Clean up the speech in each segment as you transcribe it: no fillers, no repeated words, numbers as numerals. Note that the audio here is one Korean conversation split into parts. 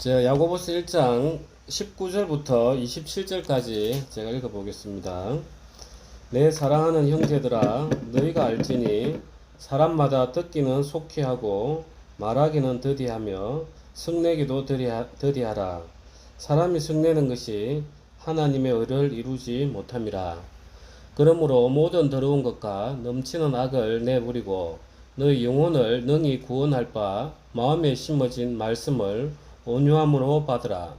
야고보스 1장 19절부터 27절까지 제가 읽어보겠습니다. 내 사랑하는 형제들아, 너희가 알지니 사람마다 듣기는 속히 하고 말하기는 더디하며 성내기도 더디하라. 사람이 성내는 것이 하나님의 의를 이루지 못함이라. 그러므로 모든 더러운 것과 넘치는 악을 내버리고 너희 영혼을 능히 구원할 바 마음에 심어진 말씀을 온유함으로 받으라.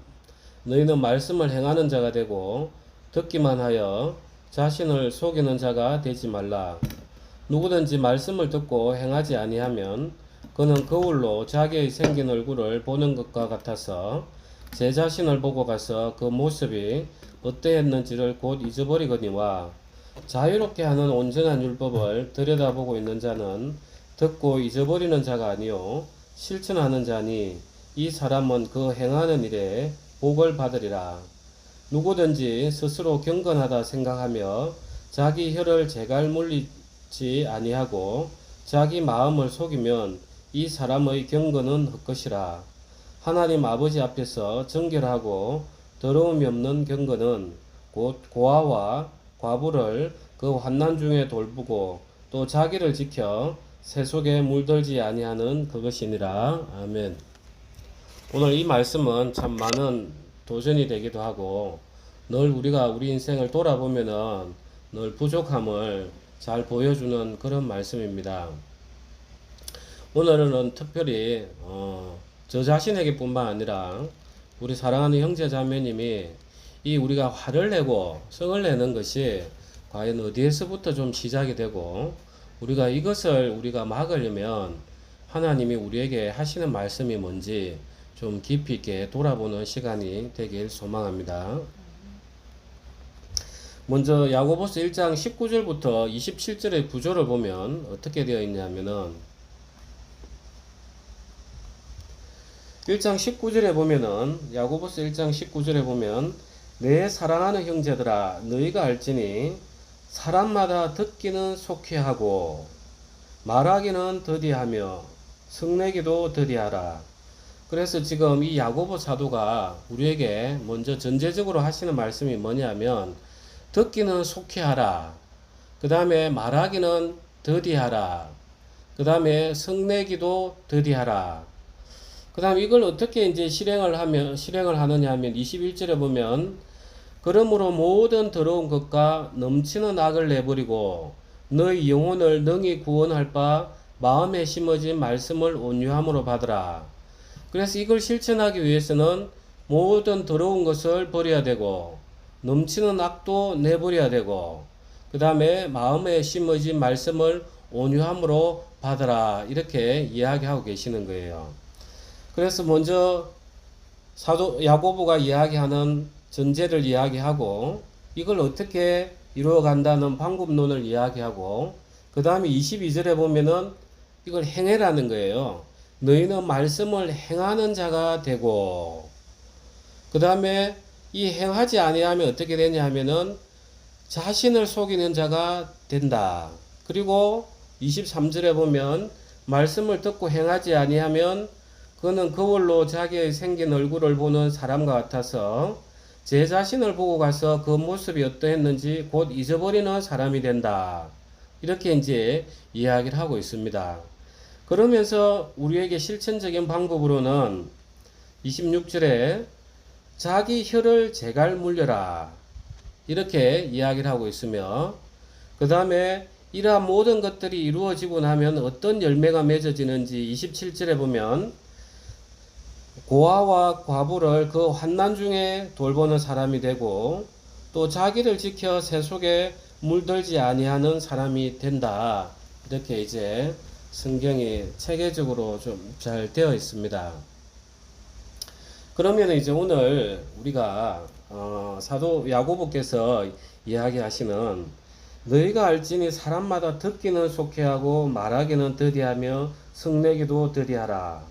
너희는 말씀을 행하는 자가 되고 듣기만 하여 자신을 속이는 자가 되지 말라. 누구든지 말씀을 듣고 행하지 아니하면 그는 거울로 자기의 생긴 얼굴을 보는 것과 같아서 제 자신을 보고 가서 그 모습이 어떠했는지를 곧 잊어버리거니와, 자유롭게 하는 온전한 율법을 들여다보고 있는 자는 듣고 잊어버리는 자가 아니요 실천하는 자니 이 사람은 그 행하는 일에 복을 받으리라. 누구든지 스스로 경건하다 생각하며 자기 혀를 제갈 물리지 아니하고 자기 마음을 속이면 이 사람의 경건은 헛것이라. 하나님 아버지 앞에서 정결하고 더러움이 없는 경건은 곧 고아와 과부를 그 환난 중에 돌보고 또 자기를 지켜 세속에 물들지 아니하는 그것이니라. 아멘. 오늘 이 말씀은 참 많은 도전이 되기도 하고 늘 우리가 우리 인생을 돌아보면은 늘 부족함을 잘 보여주는 그런 말씀입니다. 오늘은 특별히 저 자신에게 뿐만 아니라 우리 사랑하는 형제 자매님이 이 우리가 화를 내고 성을 내는 것이 과연 어디에서부터 좀 시작이 되고 우리가 이것을 우리가 막으려면 하나님이 우리에게 하시는 말씀이 뭔지 좀 깊이 있게 돌아보는 시간이 되길 소망합니다. 먼저 야고보스 1장 19절부터 27절의 구조를 보면 어떻게 되어 있냐면은 1장 19절에 보면은 야고보스 1장 19절에 보면 내 사랑하는 형제들아, 너희가 알지니 사람마다 듣기는 속히 하고 말하기는 더디하며 성내기도 더디하라. 그래서 지금 이 야고보 사도가 우리에게 먼저 전제적으로 하시는 말씀이 뭐냐면 듣기는 속히 하라. 그 다음에 말하기는 더디하라. 그 다음에 성내기도 더디하라. 그 다음에 이걸 어떻게 이제 실행을 하느냐 하면 21절에 보면 그러므로 모든 더러운 것과 넘치는 악을 내버리고 너희 영혼을 능히 구원할 바 마음에 심어진 말씀을 온유함으로 받으라. 그래서 이걸 실천하기 위해서는 모든 더러운 것을 버려야 되고 넘치는 악도 내버려야 되고 그 다음에 마음에 심어진 말씀을 온유함으로 받으라, 이렇게 이야기하고 계시는 거예요. 그래서 먼저 사도 야고보가 이야기하는 전제를 이야기하고 이걸 어떻게 이루어간다는 방법론을 이야기하고 그 다음에 22절에 보면은 이걸 행해라는 거예요. 너희는 말씀을 행하는 자가 되고, 그 다음에 이 행하지 아니하면 어떻게 되냐 하면은 자신을 속이는 자가 된다. 그리고 23절에 보면 말씀을 듣고 행하지 아니하면 그는 거울로 자기의 생긴 얼굴을 보는 사람과 같아서 제 자신을 보고 가서 그 모습이 어떠했는지 곧 잊어버리는 사람이 된다. 이렇게 이제 이야기를 하고 있습니다. 그러면서 우리에게 실천적인 방법으로는 26절에 자기 혀를 제갈 물려라, 이렇게 이야기를 하고 있으며 그 다음에 이러한 모든 것들이 이루어지고 나면 어떤 열매가 맺어지는지 27절에 보면 고아와 과부를 그 환난 중에 돌보는 사람이 되고 또 자기를 지켜 세속에 물들지 아니하는 사람이 된다. 이렇게 이제 성경이 체계적으로 좀 잘 되어 있습니다. 그러면 이제 오늘 우리가 사도 야고보께서 이야기하시는 너희가 알지니 사람마다 듣기는 속히 하고 말하기는 더디하며 성내기도 더디하라.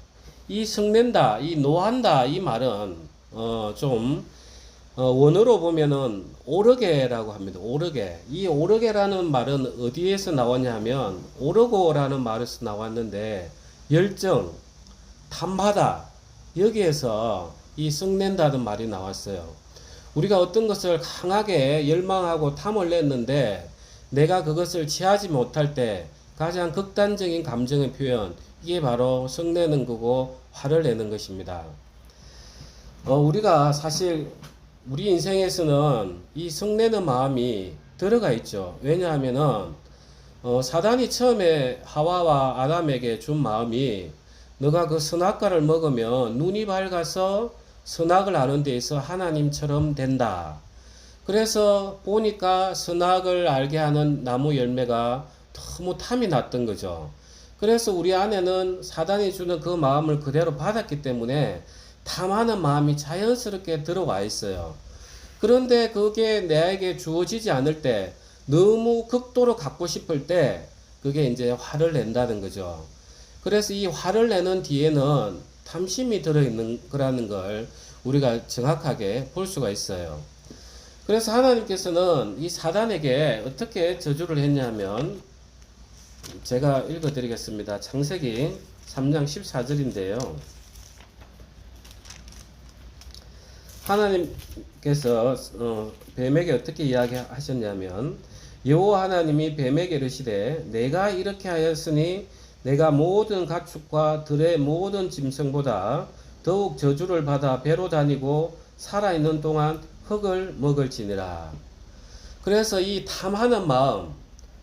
이 성낸다, 이 노한다, 이 말은 원어로 보면은 오르게라고 합니다. 오르게. 이 오르게라는 말은 어디에서 나왔냐 하면 오르고라는 말에서 나왔는데 열정, 탐하다, 여기에서 이 썩낸다는 말이 나왔어요. 우리가 어떤 것을 강하게 열망하고 탐을 냈는데 내가 그것을 취하지 못할 때 가장 극단적인 감정의 표현, 이게 바로 썩내는 거고 화를 내는 것입니다. 우리가 사실 우리 인생에서는 이 썩내는 마음이 들어가 있죠. 왜냐하면은 사단이 처음에 하와와 아담에게 준 마음이 너가 그 선악과를 먹으면 눈이 밝아서 선악을 아는 데 있어 하나님처럼 된다. 그래서 보니까 선악을 알게 하는 나무 열매가 너무 탐이 났던 거죠. 그래서 우리 안에는 사단이 주는 그 마음을 그대로 받았기 때문에 탐하는 마음이 자연스럽게 들어와 있어요. 그런데 그게 내게 주어지지 않을 때, 너무 극도로 갖고 싶을 때 그게 이제 화를 낸다는 거죠. 그래서 이 화를 내는 뒤에는 탐심이 들어있는 거라는 걸 우리가 정확하게 볼 수가 있어요. 그래서 하나님께서는 이 사단에게 어떻게 저주를 했냐면, 제가 읽어드리겠습니다. 창세기 3장 14절인데요. 하나님께서 뱀에게 어떻게 이야기하셨냐면, 여호와 하나님이 뱀에게 이르시되 내가 이렇게 하였으니 내가 모든 가축과 들의 모든 짐승보다 더욱 저주를 받아 배로 다니고 살아있는 동안 흙을 먹을지니라. 그래서 이 탐하는 마음,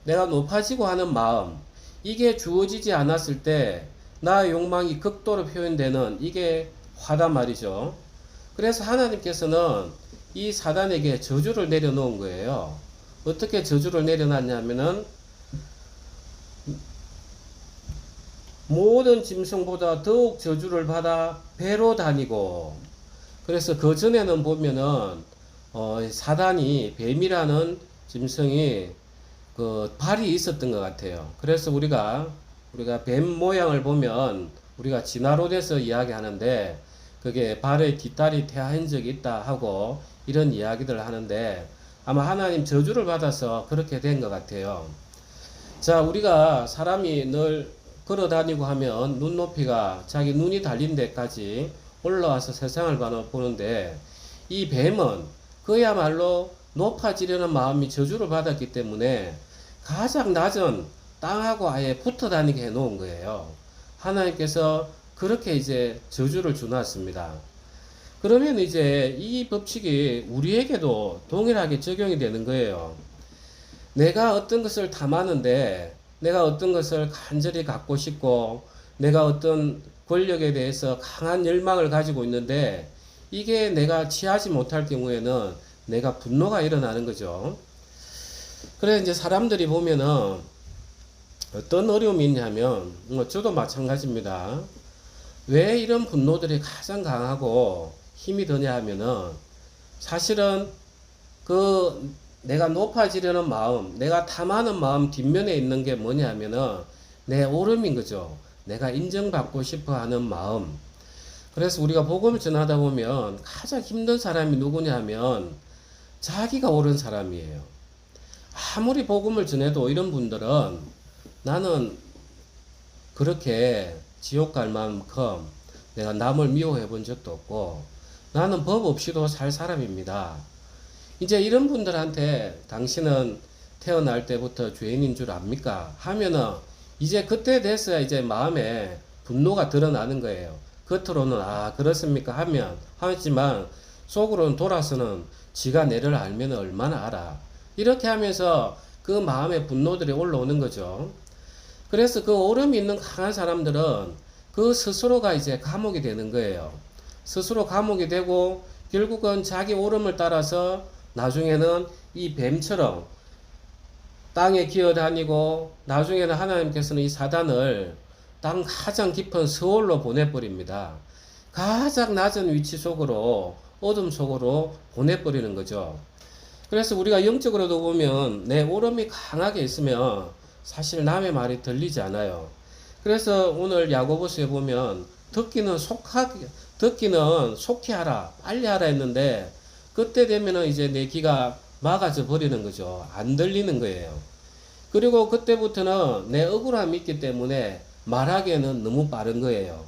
내가 높아지고 하는 마음, 이게 주어지지 않았을 때 나의 욕망이 극도로 표현되는 이게 화단 말이죠. 그래서 하나님께서는 이 사단에게 저주를 내려놓은 거예요. 어떻게 저주를 내려놨냐면은 모든 짐승보다 더욱 저주를 받아 배로 다니고, 그래서 그 전에는 보면은 사단이 뱀이라는 짐승이 그 발이 있었던 것 같아요. 그래서 우리가 뱀 모양을 보면 우리가 진화론에서 이야기하는데 그게 발에 뒷다리 태아한 적이 있다 하고 이런 이야기들을 하는데, 아마 하나님 저주를 받아서 그렇게 된 것 같아요. 자, 우리가 사람이 늘 걸어 다니고 하면 눈높이가 자기 눈이 달린 데까지 올라와서 세상을 보는데, 이 뱀은 그야말로 높아지려는 마음이 저주를 받았기 때문에 가장 낮은 땅하고 아예 붙어 다니게 해 놓은 거예요. 하나님께서 그렇게 이제 저주를 주놨습니다. 그러면 이제 이 법칙이 우리에게도 동일하게 적용이 되는 거예요. 내가 어떤 것을 탐하는데, 내가 어떤 것을 간절히 갖고 싶고, 내가 어떤 권력에 대해서 강한 열망을 가지고 있는데, 이게 내가 취하지 못할 경우에는 내가 분노가 일어나는 거죠. 그래, 이제 사람들이 보면은 어떤 어려움이 있냐면, 저도 마찬가지입니다. 왜 이런 분노들이 가장 강하고 힘이 드냐 하면은, 사실은 그 내가 높아지려는 마음, 내가 탐하는 마음 뒷면에 있는 게 뭐냐 하면은 내 오름인 거죠. 내가 인정받고 싶어 하는 마음. 그래서 우리가 복음을 전하다 보면 가장 힘든 사람이 누구냐 하면 자기가 옳은 사람이에요. 아무리 복음을 전해도 이런 분들은 나는 그렇게 지옥 갈 만큼 내가 남을 미워해 본 적도 없고 나는 법 없이도 살 사람입니다. 이제 이런 분들한테 당신은 태어날 때부터 죄인인 줄 압니까? 하면은 이제 그때 돼서야 이제 마음에 분노가 드러나는 거예요. 겉으로는 그렇습니까? 하지만 속으로는 돌아서는 지가 내를 알면 얼마나 알아. 이렇게 하면서 그 마음의 분노들이 올라오는 거죠. 그래서 그 오름이 있는 강한 사람들은 그 스스로가 이제 감옥이 되는 거예요. 스스로 감옥이 되고 결국은 자기 오름을 따라서 나중에는 이 뱀처럼 땅에 기어다니고, 나중에는 하나님께서는 이 사단을 땅 가장 깊은 스올로 보내버립니다. 가장 낮은 위치 속으로, 어둠 속으로 보내버리는 거죠. 그래서 우리가 영적으로도 보면 내 오름이 강하게 있으면 사실 남의 말이 들리지 않아요. 그래서 오늘 야고보서에 보면 듣기는 속히 하라, 빨리 하라 했는데 그때 되면은 이제 내 귀가 막아져 버리는 거죠. 안 들리는 거예요. 그리고 그때부터는 내 억울함이 있기 때문에 말하기에는 너무 빠른 거예요.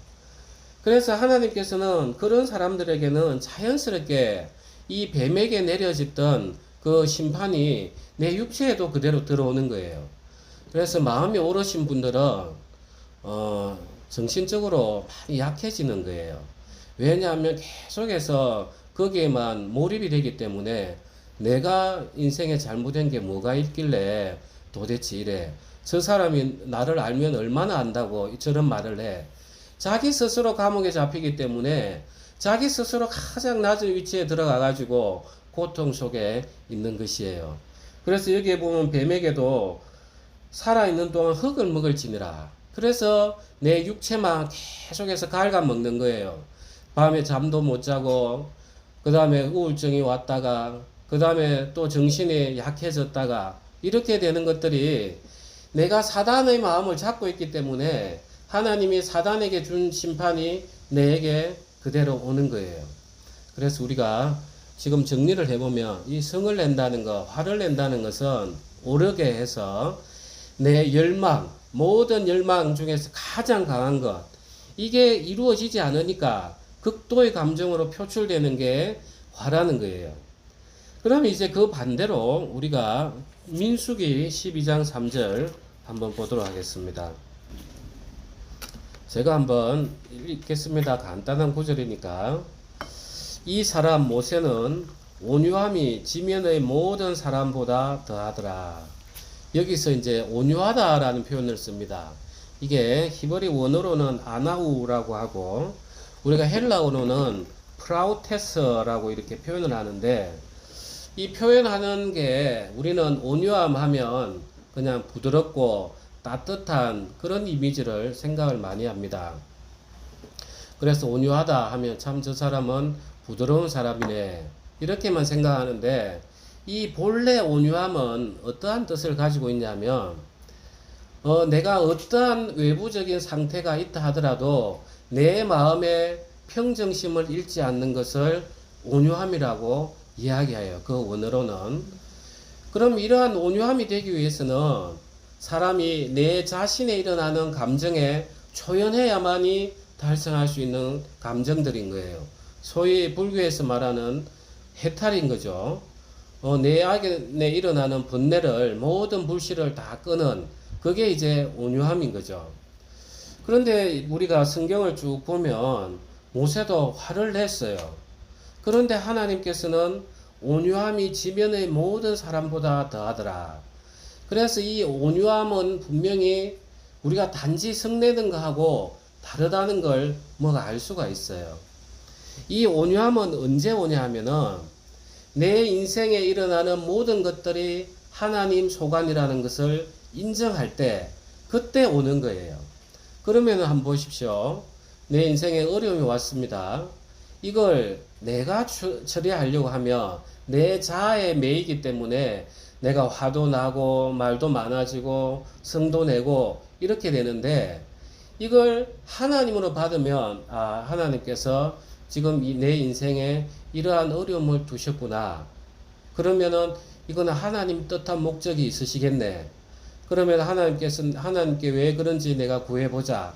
그래서 하나님께서는 그런 사람들에게는 자연스럽게 이 뱀에게 내려졌던 그 심판이 내 육체에도 그대로 들어오는 거예요. 그래서 마음이 오르신 분들은 정신적으로 많이 약해지는 거예요. 왜냐하면 계속해서 거기에만 몰입이 되기 때문에 내가 인생에 잘못된 게 뭐가 있길래 도대체 이래. 저 사람이 나를 알면 얼마나 안다고 저런 말을 해. 자기 스스로 감옥에 잡히기 때문에 자기 스스로 가장 낮은 위치에 들어가 가지고 고통 속에 있는 것이에요. 그래서 여기에 보면 뱀에게도 살아있는 동안 흙을 먹을지니라. 그래서 내 육체만 계속해서 갉아먹는 거예요. 밤에 잠도 못 자고, 그 다음에 우울증이 왔다가, 그 다음에 또 정신이 약해졌다가, 이렇게 되는 것들이 내가 사단의 마음을 잡고 있기 때문에 하나님이 사단에게 준 심판이 내게 그대로 오는 거예요. 그래서 우리가 지금 정리를 해보면 이 성을 낸다는 것, 화를 낸다는 것은 오르게 해서 내 열망, 모든 열망 중에서 가장 강한 것, 이게 이루어지지 않으니까 극도의 감정으로 표출되는 게 화라는 거예요. 그러면 이제 그 반대로 우리가 민수기 12장 3절 한번 보도록 하겠습니다. 제가 한번 읽겠습니다. 간단한 구절이니까. 이 사람 모세는 온유함이 지면의 모든 사람보다 더하더라. 여기서 이제 온유하다라는 표현을 씁니다. 이게 히브리 원어로는 아나우라고 하고 우리가 헬라어로는 프라우테스라고 이렇게 표현을 하는데, 이 표현하는 게 우리는 온유함 하면 그냥 부드럽고 따뜻한 그런 이미지를 생각을 많이 합니다. 그래서 온유하다 하면 참 저 사람은 부드러운 사람이네, 이렇게만 생각하는데, 이 본래 온유함은 어떠한 뜻을 가지고 있냐면 내가 어떠한 외부적인 상태가 있다 하더라도 내 마음의 평정심을 잃지 않는 것을 온유함이라고 이야기해요. 그 원어로는. 그럼 이러한 온유함이 되기 위해서는 사람이 내 자신에 일어나는 감정에 초연해야만이 달성할 수 있는 감정들인 거예요. 소위 불교에서 말하는 해탈인 거죠. 내 안에 일어나는 번뇌를, 모든 불씨를 다 끄는, 그게 이제 온유함인 거죠. 그런데 우리가 성경을 쭉 보면 모세도 화를 냈어요. 그런데 하나님께서는 온유함이 지면의 모든 사람보다 더하더라. 그래서 이 온유함은 분명히 우리가 단지 성내는 거하고 다르다는 걸 뭐가 알 수가 있어요. 이 온유함은 언제 오냐 하면은 내 인생에 일어나는 모든 것들이 하나님 소관이라는 것을 인정할 때, 그때 오는 거예요. 그러면 한번 보십시오. 내 인생에 어려움이 왔습니다. 이걸 내가 처리하려고 하면 내 자아에 매이기 때문에 내가 화도 나고 말도 많아지고 성도 내고 이렇게 되는데, 이걸 하나님으로 받으면 하나님께서 지금 내 인생에 이러한 어려움을 두셨구나. 그러면은 이거는 하나님 뜻한 목적이 있으시겠네. 그러면 하나님께 왜 그런지 내가 구해보자.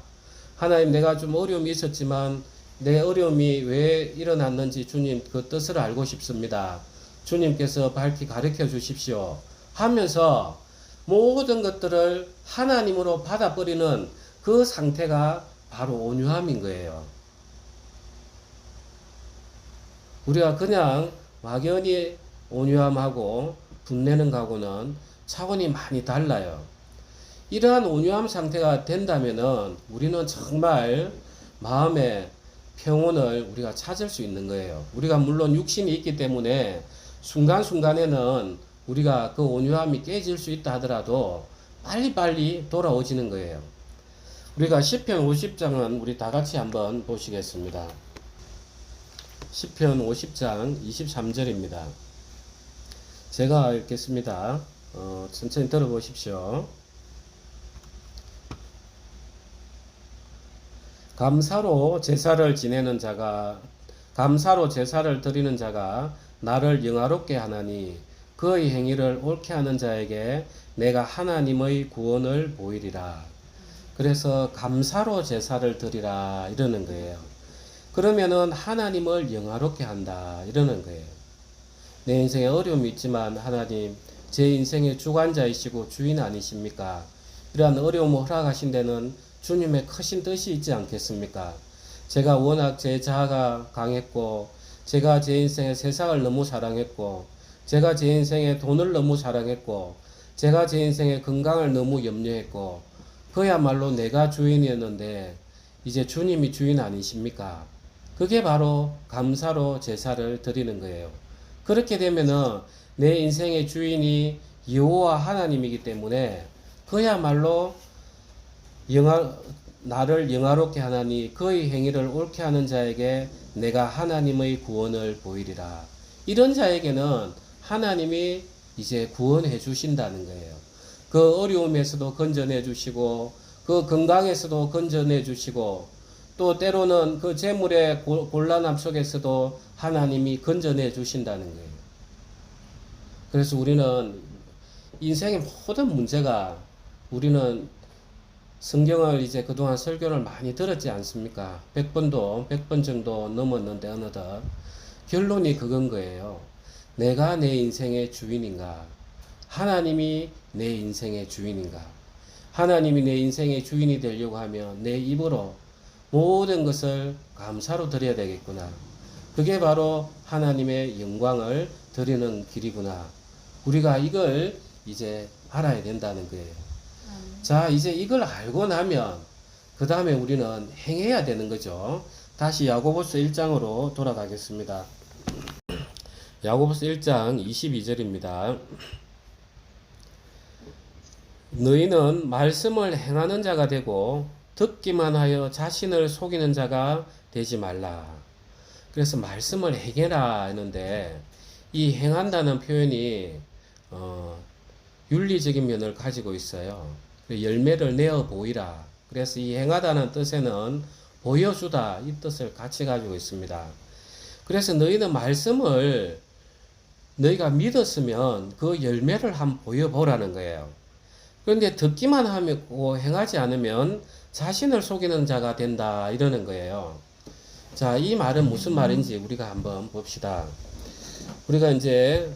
하나님, 내가 좀 어려움이 있었지만 내 어려움이 왜 일어났는지 주님 그 뜻을 알고 싶습니다. 주님께서 밝히 가르쳐 주십시오 하면서 모든 것들을 하나님으로 받아버리는 그 상태가 바로 온유함인 거예요. 우리가 그냥 막연히 온유함하고 분내는 거하고는 차원이 많이 달라요. 이러한 온유함 상태가 된다면은 우리는 정말 마음의 평온을 우리가 찾을 수 있는 거예요. 우리가 물론 육신이 있기 때문에 순간순간에는 우리가 그 온유함이 깨질 수 있다 하더라도 빨리빨리 돌아오지는 거예요. 우리가 시편 50장은 우리 다 같이 한번 보시겠습니다. 시편 50장 23절입니다. 제가 읽겠습니다. 천천히 들어보십시오. 감사로 제사를 드리는 자가 나를 영화롭게 하나니 그의 행위를 옳게 하는 자에게 내가 하나님의 구원을 보이리라. 그래서 감사로 제사를 드리라 이러는 거예요. 그러면은 하나님을 영화롭게 한다 이러는 거예요. 내 인생에 어려움이 있지만 하나님 제 인생의 주관자이시고 주인 아니십니까? 이러한 어려움을 허락하신 데는 주님의 크신 뜻이 있지 않겠습니까? 제가 워낙 제 자아가 강했고 제가 제 인생에 세상을 너무 사랑했고 제가 제 인생에 돈을 너무 사랑했고 제가 제 인생에 건강을 너무 염려했고 그야말로 내가 주인이었는데 이제 주님이 주인 아니십니까? 그게 바로 감사로 제사를 드리는 거예요. 그렇게 되면은 내 인생의 주인이 여호와 하나님이기 때문에 그야말로 나를 영화롭게 하나니 그의 행위를 옳게 하는 자에게 내가 하나님의 구원을 보이리라. 이런 자에게는 하나님이 이제 구원해 주신다는 거예요. 그 어려움에서도 건져내 주시고 그 건강에서도 건져내 주시고 또 때로는 그 재물의 곤란함 속에서도 하나님이 건져내 주신다는 거예요. 그래서 우리는 인생의 모든 문제가 우리는 성경을 이제 그동안 설교를 많이 들었지 않습니까? 100번 정도 넘었는데 어느덧 결론이 그건 거예요. 내가 내 인생의 주인인가? 하나님이 내 인생의 주인인가? 하나님이 내 인생의 주인이 되려고 하면 내 입으로 모든 것을 감사로 드려야 되겠구나. 그게 바로 하나님의 영광을 드리는 길이구나. 우리가 이걸 이제 알아야 된다는 거예요. 자, 이제 이걸 알고 나면 그 다음에 우리는 행해야 되는 거죠. 다시 야고보서 1장으로 돌아가겠습니다. 야고보서 1장 22절입니다. 너희는 말씀을 행하는 자가 되고 듣기만 하여 자신을 속이는 자가 되지 말라. 그래서 말씀을 행해라 했는데 이 행한다는 표현이 윤리적인 면을 가지고 있어요. 열매를 내어 보이라. 그래서 이 행하다는 뜻에는 보여주다 이 뜻을 같이 가지고 있습니다. 그래서 너희는 말씀을 너희가 믿었으면 그 열매를 한번 보여보라는 거예요. 그런데 듣기만 하고 행하지 않으면 자신을 속이는 자가 된다 이러는 거예요. 자, 이 말은 무슨 말인지 우리가 한번 봅시다. 우리가 이제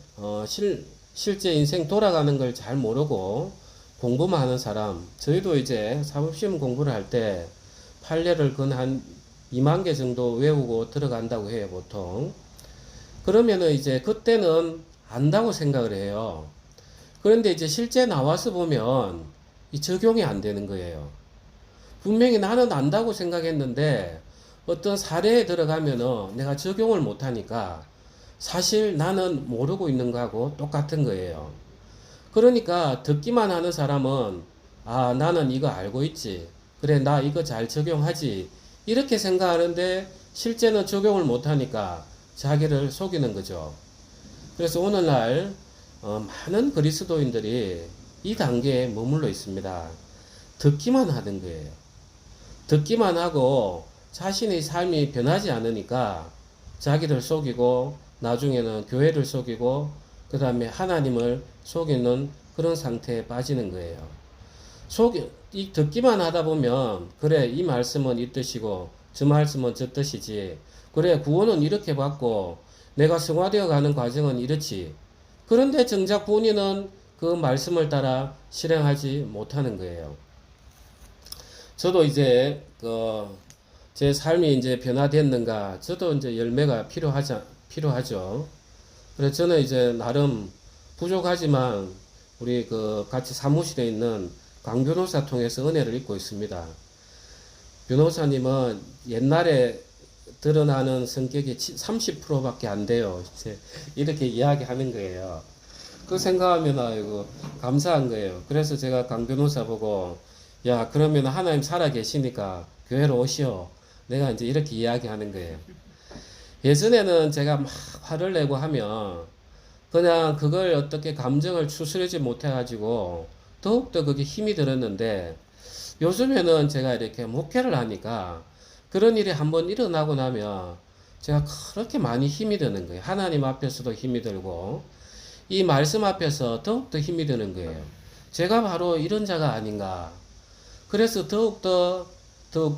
실제 인생 돌아가는 걸 잘 모르고 공부만 하는 사람, 저희도 이제 사법시험 공부를 할 때 판례를 근 한 2만 개 정도 외우고 들어간다고 해요, 보통. 그러면은 이제 그때는 안다고 생각을 해요. 그런데 이제 실제 나와서 보면 이 적용이 안 되는 거예요. 분명히 나는 안다고 생각했는데 어떤 사례에 들어가면은 내가 적용을 못 하니까 사실 나는 모르고 있는 거하고 똑같은 거예요. 그러니까 듣기만 하는 사람은 아, 나는 이거 알고 있지. 그래, 나 이거 잘 적용하지. 이렇게 생각하는데 실제는 적용을 못 하니까 자기를 속이는 거죠. 그래서 오늘날 많은 그리스도인들이 이 단계에 머물러 있습니다. 듣기만 하는 거예요. 듣기만 하고 자신의 삶이 변하지 않으니까 자기를 속이고 나중에는 교회를 속이고 그 다음에 하나님을 속이는 그런 상태에 빠지는 거예요. 이 듣기만 하다 보면 그래, 이 말씀은 이 뜻이고 저 말씀은 저 뜻이지. 그래, 구원은 이렇게 받고 내가 성화되어 가는 과정은 이렇지. 그런데 정작 본인은 그 말씀을 따라 실행하지 못하는 거예요. 저도 이제 제 삶이 이제 변화됐는가, 저도 이제 열매가 필요하죠. 그래서 저는 이제 나름 부족하지만 우리 같이 사무실에 있는 강 변호사 통해서 은혜를 입고 있습니다. 변호사님은 옛날에 드러나는 성격이 30%밖에 안 돼요. 이제 이렇게 이야기하는 거예요. 그 생각하면 아이고 감사한 거예요. 그래서 제가 강 변호사 보고 야, 그러면 하나님 살아 계시니까 교회로 오시오. 내가 이제 이렇게 이야기하는 거예요. 예전에는 제가 막 화를 내고 하면 그냥 그걸 어떻게 감정을 추스르지 못해가지고 더욱더 그게 힘이 들었는데 요즘에는 제가 이렇게 목회를 하니까 그런 일이 한번 일어나고 나면 제가 그렇게 많이 힘이 드는 거예요. 하나님 앞에서도 힘이 들고 이 말씀 앞에서 더욱더 힘이 드는 거예요. 제가 바로 이런 자가 아닌가. 그래서 더욱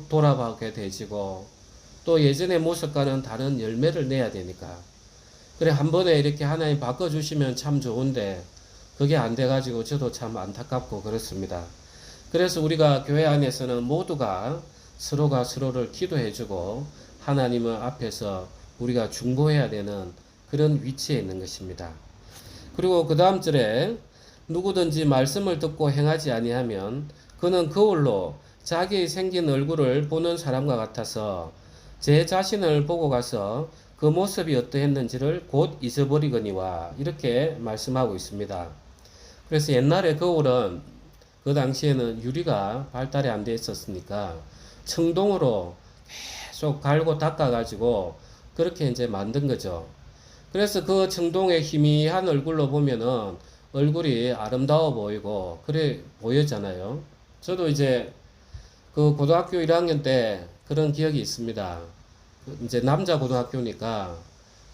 돌아보게 되지고 또 예전의 모습과는 다른 열매를 내야 되니까. 그래, 한 번에 이렇게 하나님 바꿔주시면 참 좋은데, 그게 안 돼가지고 저도 참 안타깝고 그렇습니다. 그래서 우리가 교회 안에서는 모두가 서로가 서로를 기도해주고, 하나님을 앞에서 우리가 중보해야 되는 그런 위치에 있는 것입니다. 그리고 그 다음 절에 누구든지 말씀을 듣고 행하지 아니하면 그는 거울로 자기의 생긴 얼굴을 보는 사람과 같아서 제 자신을 보고 가서 그 모습이 어떠했는지를 곧 잊어버리거니와, 이렇게 말씀하고 있습니다. 그래서 옛날에 거울은 그 당시에는 유리가 발달이 안 돼 있었으니까 청동으로 계속 갈고 닦아가지고 그렇게 이제 만든 거죠. 그래서 그 청동의 희미한 얼굴로 보면은 얼굴이 아름다워 보이고 그래 보였잖아요. 저도 이제 그 고등학교 1학년 때 그런 기억이 있습니다. 이제 남자 고등학교니까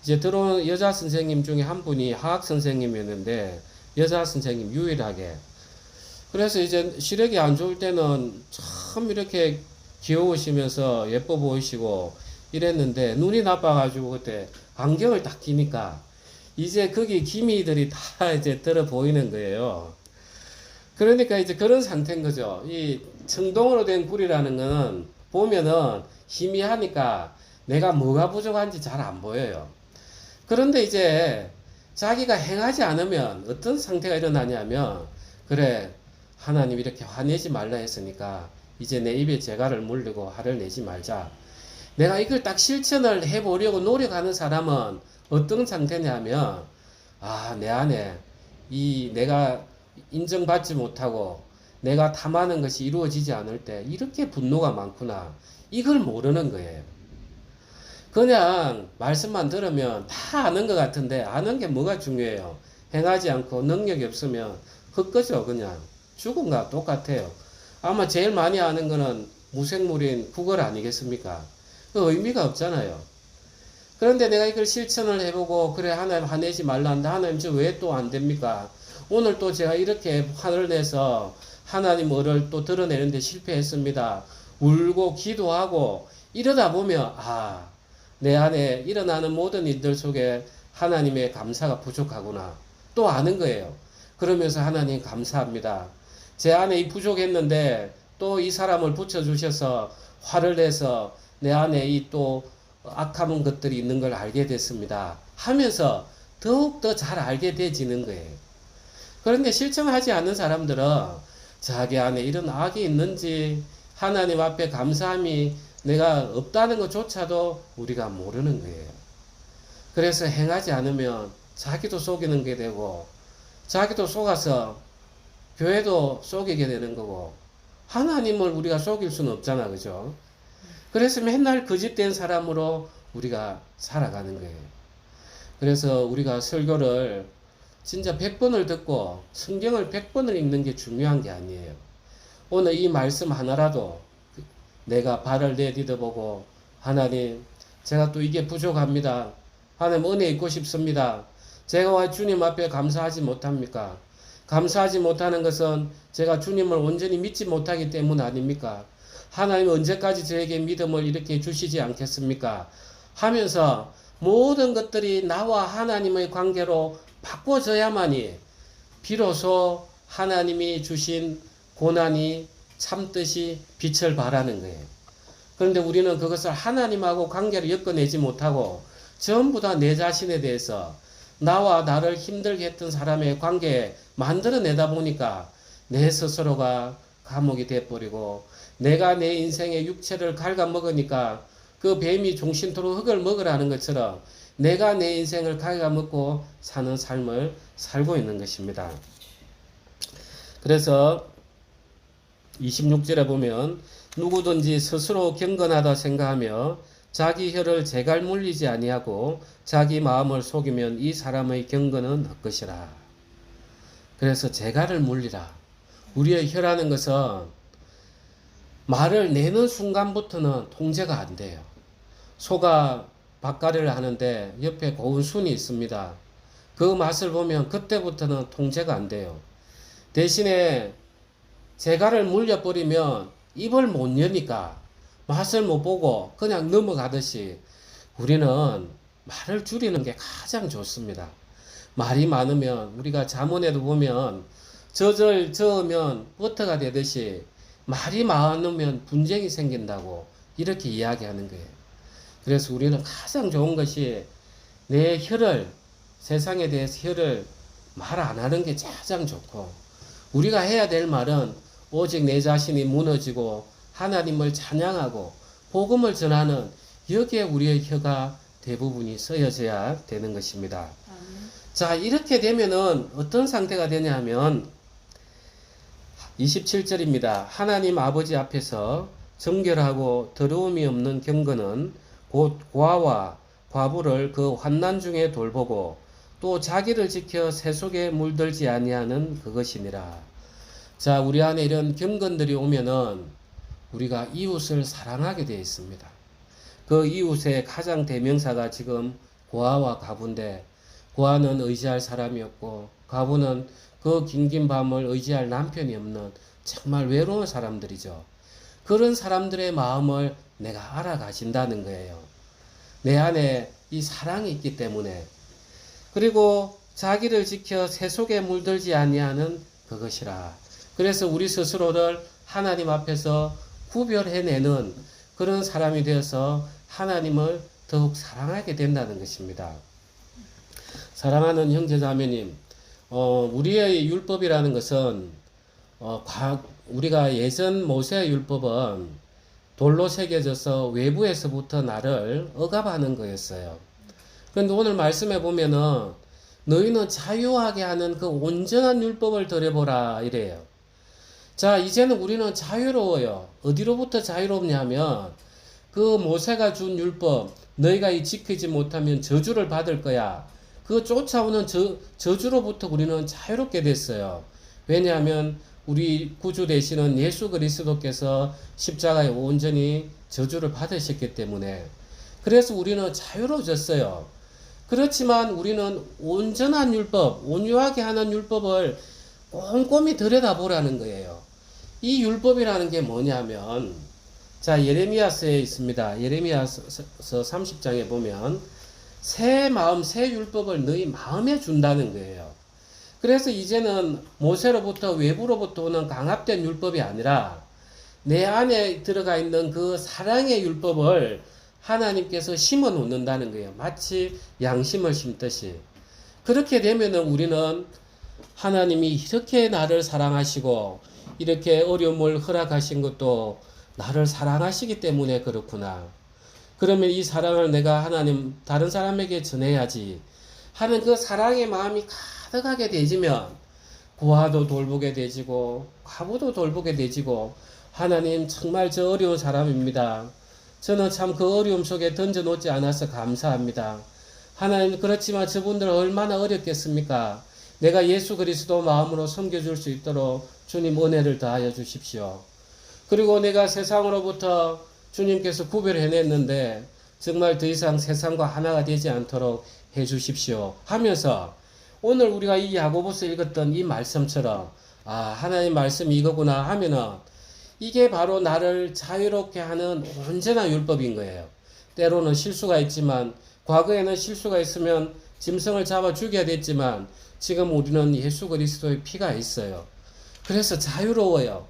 이제 들어온 여자 선생님 중에 한 분이 화학 선생님이었는데, 여자 선생님 유일하게. 그래서 이제 시력이 안 좋을 때는 참 이렇게 귀여우시면서 예뻐 보이시고 이랬는데, 눈이 나빠가지고 그때 안경을 딱 끼니까 이제 거기 기미들이 다 이제 들어 보이는 거예요. 그러니까 이제 그런 상태인 거죠. 이 청동으로 된 굴이라는 거는 보면은 희미하니까 내가 뭐가 부족한지 잘 안 보여요. 그런데 이제 자기가 행하지 않으면 어떤 상태가 일어나냐면, 그래, 하나님 이렇게 화내지 말라 했으니까 이제 내 입에 재갈을 물리고 화를 내지 말자. 내가 이걸 딱 실천을 해보려고 노력하는 사람은 어떤 상태냐면, 아, 내 안에 이 내가 인정받지 못하고 내가 탐하는 것이 이루어지지 않을 때 이렇게 분노가 많구나, 이걸 모르는 거예요. 그냥 말씀만 들으면 다 아는 것 같은데, 아는 게 뭐가 중요해요? 행하지 않고 능력이 없으면 헛거죠. 그냥 죽음과 똑같아요. 아마 제일 많이 아는 거는 무생물인 구걸 아니겠습니까? 그 의미가 없잖아요. 그런데 내가 이걸 실천을 해보고, 그래, 하나님 화내지 말란다. 하나님 저 왜 또 안 됩니까? 오늘 또 제가 이렇게 화를 내서 하나님 뭐를 또 드러내는데 실패했습니다. 울고 기도하고 이러다 보면, 아, 내 안에 일어나는 모든 일들 속에 하나님의 감사가 부족하구나, 또 아는 거예요. 그러면서 하나님 감사합니다. 제 안에 이 부족했는데 또 이 사람을 붙여주셔서 화를 내서 내 안에 이 또 악한 것들이 있는 걸 알게 됐습니다 하면서 더욱더 잘 알게 되지는 거예요. 그런데 실천하지 않는 사람들은 자기 안에 이런 악이 있는지, 하나님 앞에 감사함이 내가 없다는 것조차도 우리가 모르는 거예요. 그래서 행하지 않으면 자기도 속이는 게 되고, 자기도 속아서 교회도 속이게 되는 거고, 하나님을 우리가 속일 수는 없잖아, 그죠? 그래서 맨날 거짓된 사람으로 우리가 살아가는 거예요. 그래서 우리가 설교를 진짜 100번을 듣고 성경을 100번을 읽는 게 중요한 게 아니에요. 오늘 이 말씀 하나라도 내가 발을 내디뎌보고, 하나님, 제가 또 이게 부족합니다. 하나님 은혜 입고 싶습니다. 제가 왜 주님 앞에 감사하지 못합니까? 감사하지 못하는 것은 제가 주님을 온전히 믿지 못하기 때문 아닙니까? 하나님 언제까지 저에게 믿음을 이렇게 주시지 않겠습니까? 하면서 모든 것들이 나와 하나님의 관계로 바꿔져야만이 비로소 하나님이 주신 고난이 참듯이 빛을 발하는 거예요. 그런데 우리는 그것을 하나님하고 관계를 엮어내지 못하고 전부 다 내 자신에 대해서, 나와 나를 힘들게 했던 사람의 관계에 만들어내다 보니까 내 스스로가 감옥이 돼버리고, 내가 내 인생의 육체를 갉아먹으니까 그 뱀이 종신토록 흙을 먹으라는 것처럼 내가 내 인생을 갉아먹고 사는 삶을 살고 있는 것입니다. 그래서 26절에 보면, 누구든지 스스로 경건하다 생각하며 자기 혀를 재갈 물리지 아니하고 자기 마음을 속이면 이 사람의 경건은 헛것이라. 그래서 재갈을 물리라. 우리의 혀라는 것은 말을 내는 순간부터는 통제가 안 돼요. 소가 밭가리를 하는데 옆에 고운 순이 있습니다. 그 맛을 보면 그때부터는 통제가 안 돼요. 대신에 재갈을 물려버리면 입을 못 여니까 맛을 못 보고 그냥 넘어가듯이 우리는 말을 줄이는 게 가장 좋습니다. 말이 많으면 우리가 잠언에도 보면 젖을 저으면 버터가 되듯이 말이 많으면 분쟁이 생긴다고 이렇게 이야기하는 거예요. 그래서 우리는 가장 좋은 것이 내 혀를, 세상에 대해서 혀를 말 안 하는 게 가장 좋고, 우리가 해야 될 말은 오직 내 자신이 무너지고 하나님을 찬양하고 복음을 전하는 여기에 우리의 혀가 대부분이 쓰여져야 되는 것입니다. 자, 이렇게 되면은 어떤 상태가 되냐 하면 27절입니다. 하나님 아버지 앞에서 정결하고 더러움이 없는 경건은 곧 고아와 과부를 그 환난 중에 돌보고 또 자기를 지켜 새 속에 물들지 아니하는 그것이니라. 자, 우리 안에 이런 경건들이 오면은 우리가 이웃을 사랑하게 되어 있습니다. 그 이웃의 가장 대명사가 지금 고아와 과부인데, 고아는 의지할 사람이 없고 과부는 그 긴긴 밤을 의지할 남편이 없는 정말 외로운 사람들이죠. 그런 사람들의 마음을 내가 알아가신다는 거예요. 내 안에 이 사랑이 있기 때문에. 그리고 자기를 지켜 새 속에 물들지 아니하는 그것이라. 그래서 우리 스스로를 하나님 앞에서 구별해내는 그런 사람이 되어서 하나님을 더욱 사랑하게 된다는 것입니다. 사랑하는 형제자매님, 우리의 율법이라는 것은 우리가 예전 모세의 율법은 돌로 새겨져서 외부에서부터 나를 억압하는 거였어요. 그런데 오늘 말씀해 보면은 너희는 자유하게 하는 그 온전한 율법을 들여보라 이래요. 자, 이제는 우리는 자유로워요. 어디로부터 자유롭냐면 그 모세가 준 율법, 너희가 이 지키지 못하면 저주를 받을 거야. 그 쫓아오는 저주로부터 우리는 자유롭게 됐어요. 왜냐하면 우리 구주 되시는 예수 그리스도께서 십자가에 온전히 저주를 받으셨기 때문에. 그래서 우리는 자유로워졌어요. 그렇지만 우리는 온전한 율법, 온유하게 하는 율법을 꼼꼼히 들여다보라는 거예요. 이 율법이라는 게 뭐냐면, 자, 예레미야서에 있습니다. 예레미야서 30장에 보면 새 마음, 새 율법을 너희 마음에 준다는 거예요. 그래서 이제는 모세로부터 외부로부터 오는 강압된 율법이 아니라 내 안에 들어가 있는 그 사랑의 율법을 하나님께서 심어 놓는다는 거예요. 마치 양심을 심듯이. 그렇게 되면은 우리는 하나님이 이렇게 나를 사랑하시고 이렇게 어려움을 허락하신 것도 나를 사랑하시기 때문에 그렇구나. 그러면 이 사랑을 내가 하나님 다른 사람에게 전해야지 하는 그 사랑의 마음이 가득하게 되지면 고아도 돌보게 되지고 과부도 돌보게 되지고, 하나님 정말 저 어려운 사람입니다. 저는 참 그 어려움 속에 던져놓지 않아서 감사합니다. 하나님, 그렇지만 저분들 얼마나 어렵겠습니까? 내가 예수 그리스도 마음으로 섬겨줄 수 있도록 주님 은혜를 다하여 주십시오. 그리고 내가 세상으로부터 주님께서 구별해냈는데 정말 더 이상 세상과 하나가 되지 않도록 해주십시오 하면서 오늘 우리가 이 야고보서 읽었던 이 말씀처럼 하나님 말씀이 이거구나 하면은 이게 바로 나를 자유롭게 하는 온전한 율법인 거예요. 때로는 실수가 있지만, 과거에는 실수가 있으면 짐승을 잡아 죽여야 됐지만 지금 우리는 예수 그리스도의 피가 있어요. 그래서 자유로워요.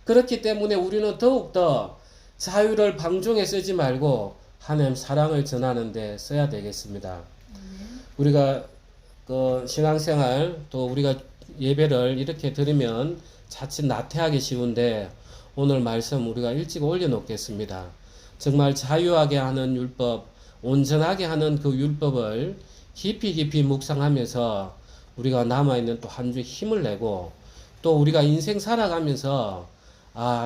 그렇기 때문에 우리는 더욱더 자유를 방종에 쓰지 말고 하나님 사랑을 전하는 데 써야 되겠습니다. 우리가 그 신앙생활 또 우리가 예배를 이렇게 드리면 자칫 나태하기 쉬운데 오늘 말씀 우리가 일찍 올려놓겠습니다. 정말 자유하게 하는 율법, 온전하게 하는 그 율법을 깊이 묵상하면서 우리가 남아있는 또 한 주 힘을 내고 또 우리가 인생 살아가면서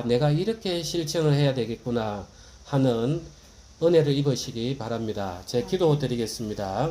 내가 이렇게 실천을 해야 되겠구나 하는 은혜를 입으시기 바랍니다. 제 기도 드리겠습니다.